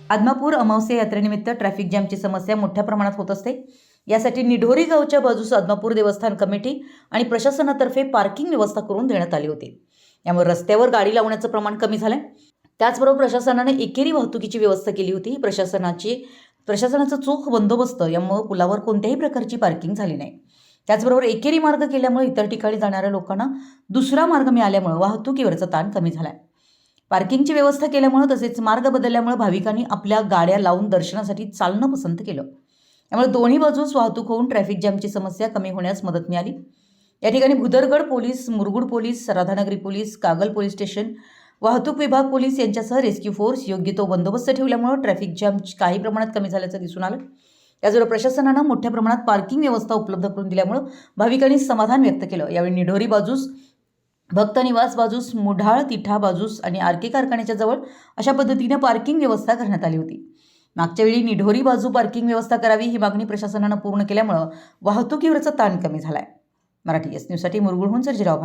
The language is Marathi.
आदमापूर अमावस्या यात्रेनिमित्त ट्रॅफिक जॅमची समस्या मोठ्या प्रमाणात होत असते। यासाठी निढोरी गावच्या बाजूस आदमापूर देवस्थान कमिटी आणि प्रशासनातर्फे पार्किंग व्यवस्था करून देण्यात आली होती। यामुळे रस्त्यावर गाडी लावण्याचं प्रमाण कमी झालंय। त्याचबरोबर प्रशासनाने एकेरी वाहतुकीची व्यवस्था केली होती। प्रशासनाचा चोख बंदोबस्त यामुळे पुलावर कोणत्याही प्रकारची पार्किंग झाली नाही। त्याचबरोबर एकेरी मार्ग केल्यामुळे इतर ठिकाणी जाणाऱ्या लोकांना दुसरा मार्ग मिळाल्यामुळे वाहतुकीवरचा ताण कमी झालाय। पार्किंगची व्यवस्था केल्यामुळे तसेच मार्ग बदलल्यामुळे भाविकांनी आपल्या गाड्या लावून दर्शनासाठी चालणं पसंत केलं। त्यामुळे दोन्ही बाजूस वाहतूक होऊन ट्रॅफिक जॅमची समस्या कमी होण्यास मदत मिळाली। या ठिकाणी Bhudargad police, Murgud police, Radhanagari police, Kagal police station, वाहतूक विभाग पोलीस यांच्यासह रेस्क्यू फोर्स योग्य तो बंदोबस्त ठेवल्यामुळे ट्रॅफिक जॅम काही प्रमाणात कमी झाल्याचं दिसून आलं। त्याचबरोबर प्रशासनानं मोठ्या प्रमाणात पार्किंग व्यवस्था उपलब्ध करून दिल्यामुळे भाविकांनी समाधान व्यक्त केलं। यावेळी निढोरी बाजूस, भक्त निवास बाजूस, मुढाळ तिठा बाजूस आणि आरके कारखान्याच्या जवळ अशा पद्धतीने पार्किंग व्यवस्था करण्यात आली होती। मागच्या वेळी निढोरी बाजू पार्किंग व्यवस्था करावी ही मागणी प्रशासनानं पूर्ण केल्यामुळे वाहतुकीवरचा ताण कमी झालाय। मराठी एस न्यूजसाठी मुरगुडहून सर्जीराव।